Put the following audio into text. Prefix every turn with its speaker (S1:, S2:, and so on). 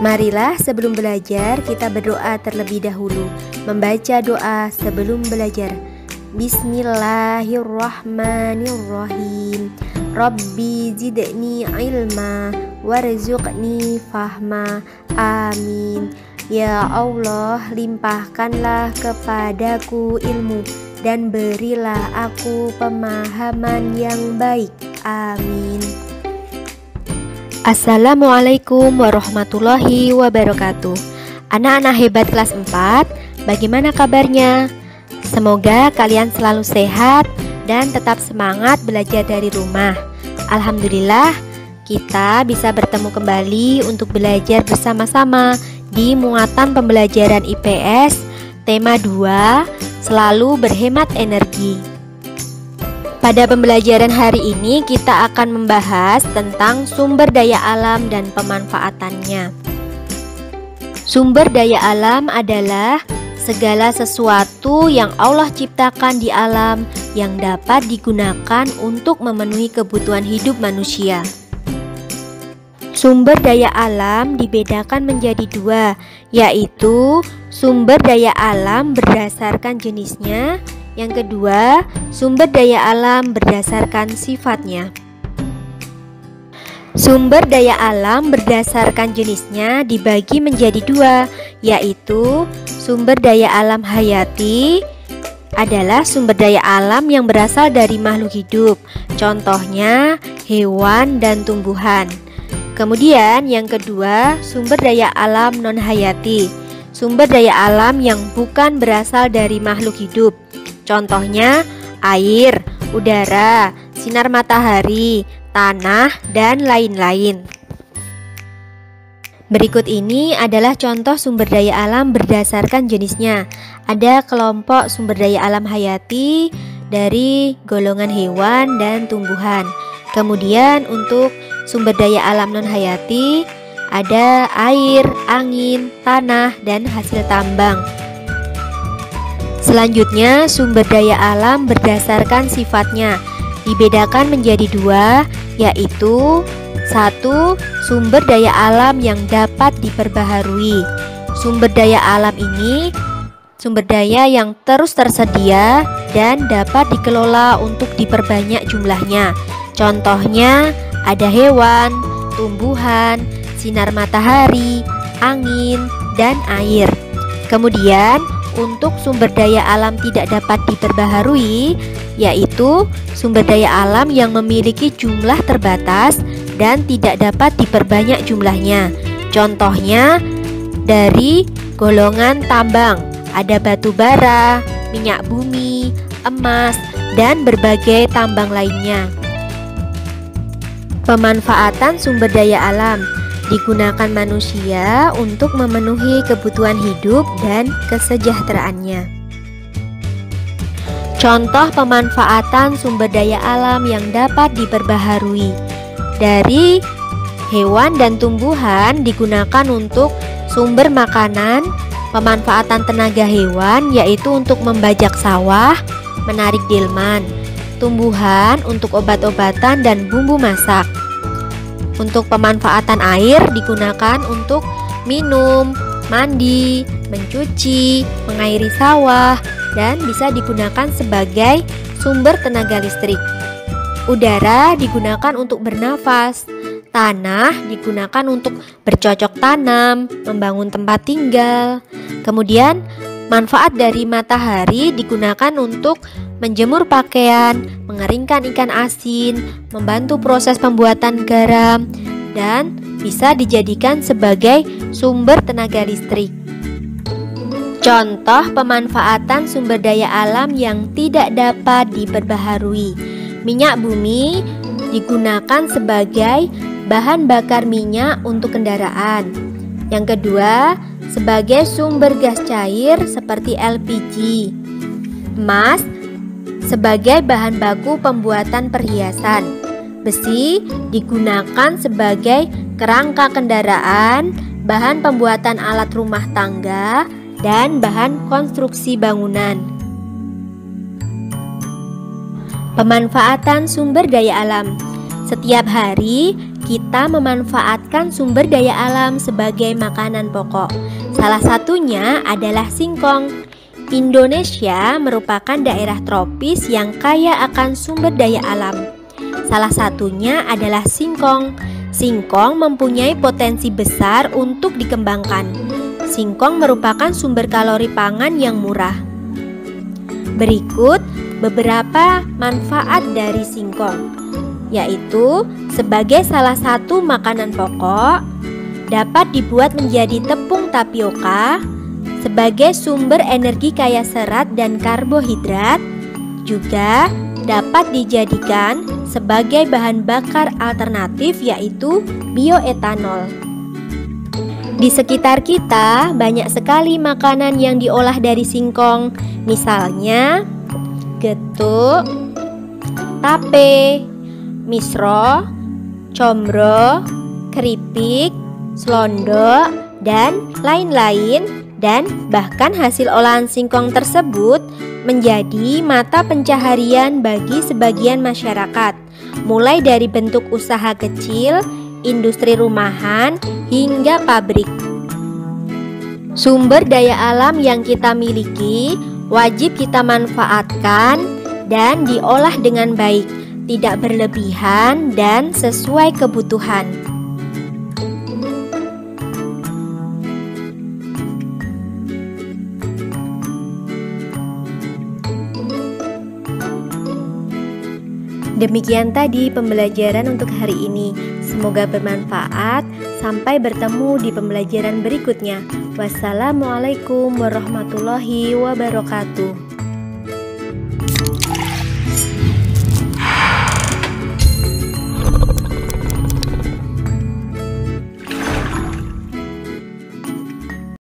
S1: Marilah sebelum belajar kita berdoa terlebih dahulu. Membaca doa sebelum belajar. Bismillahirrahmanirrahim. Rabbi zidni ilma warzuqni fahma. Amin. Ya Allah, limpahkanlah kepadaku ilmu dan berilah aku pemahaman yang baik. Amin. Assalamualaikum warahmatullahi wabarakatuh. Anak-anak hebat kelas 4, bagaimana kabarnya? Semoga kalian selalu sehat dan tetap semangat belajar dari rumah. Alhamdulillah, kita bisa bertemu kembali untuk belajar bersama-sama di muatan pembelajaran IPS tema 2, selalu berhemat energi. Pada pembelajaran hari ini kita akan membahas tentang sumber daya alam dan pemanfaatannya. Sumber daya alam adalah segala sesuatu yang Allah ciptakan di alam yang dapat digunakan untuk memenuhi kebutuhan hidup manusia. Sumber daya alam dibedakan menjadi dua, yaitu sumber daya alam berdasarkan jenisnya. Yang kedua, sumber daya alam berdasarkan sifatnya. Sumber daya alam berdasarkan jenisnya dibagi menjadi dua, yaitu sumber daya alam hayati adalah sumber daya alam yang berasal dari makhluk hidup, contohnya hewan dan tumbuhan. Kemudian yang kedua, sumber daya alam non-hayati, sumber daya alam yang bukan berasal dari makhluk hidup, contohnya air, udara, sinar matahari, tanah, dan lain-lain. Berikut ini adalah contoh sumber daya alam berdasarkan jenisnya. Ada kelompok sumber daya alam hayati dari golongan hewan dan tumbuhan. Kemudian untuk sumber daya alam non-hayati ada air, angin, tanah, dan hasil tambang. Selanjutnya, sumber daya alam berdasarkan sifatnya dibedakan menjadi dua, yaitu satu, sumber daya alam yang dapat diperbaharui. Sumber daya alam ini sumber daya yang terus tersedia dan dapat dikelola untuk diperbanyak jumlahnya. Contohnya ada hewan, tumbuhan, sinar matahari, angin, dan air. Kemudian untuk sumber daya alam tidak dapat diperbaharui, yaitu sumber daya alam yang memiliki jumlah terbatas dan tidak dapat diperbanyak jumlahnya. Contohnya dari golongan tambang, ada batu bara, minyak bumi, emas, dan berbagai tambang lainnya. Pemanfaatan sumber daya alam digunakan manusia untuk memenuhi kebutuhan hidup dan kesejahteraannya. Contoh pemanfaatan sumber daya alam yang dapat diperbaharui. Dari hewan dan tumbuhan digunakan untuk sumber makanan, pemanfaatan tenaga hewan yaitu untuk membajak sawah, menarik delman, tumbuhan untuk obat-obatan dan bumbu masak. Untuk pemanfaatan air digunakan untuk minum, mandi, mencuci, mengairi sawah, dan bisa digunakan sebagai sumber tenaga listrik. Udara digunakan untuk bernafas, tanah digunakan untuk bercocok tanam, membangun tempat tinggal. Kemudian manfaat dari matahari digunakan untuk menjemur pakaian, mengeringkan ikan asin, membantu proses pembuatan garam, dan bisa dijadikan sebagai sumber tenaga listrik. Contoh pemanfaatan sumber daya alam yang tidak dapat diperbaharui. Minyak bumi digunakan sebagai bahan bakar minyak untuk kendaraan. Yang kedua, sebagai sumber gas cair seperti LPG. Emas sebagai bahan baku pembuatan perhiasan. Besi digunakan sebagai kerangka kendaraan, bahan pembuatan alat rumah tangga, dan bahan konstruksi bangunan. Pemanfaatan sumber daya alam. Setiap hari kita memanfaatkan sumber daya alam sebagai makanan pokok. Salah satunya adalah singkong. Indonesia merupakan daerah tropis yang kaya akan sumber daya alam. Salah satunya adalah singkong. Singkong mempunyai potensi besar untuk dikembangkan. Singkong merupakan sumber kalori pangan yang murah. Berikut beberapa manfaat dari singkong, yaitu sebagai salah satu makanan pokok, dapat dibuat menjadi tepung tapioka, sebagai sumber energi kaya serat dan karbohidrat, juga dapat dijadikan sebagai bahan bakar alternatif yaitu bioetanol. Di sekitar kita banyak sekali makanan yang diolah dari singkong, misalnya getuk, tape, misro, combro, keripik, selondok, dan lain-lain. Dan bahkan hasil olahan singkong tersebut menjadi mata pencaharian bagi sebagian masyarakat, mulai dari bentuk usaha kecil, industri rumahan, hingga pabrik. Sumber daya alam yang kita miliki wajib kita manfaatkan dan diolah dengan baik, tidak berlebihan dan sesuai kebutuhan. Demikian tadi pembelajaran untuk hari ini. Semoga bermanfaat. Sampai bertemu di pembelajaran berikutnya. Wassalamualaikum warahmatullahi wabarakatuh.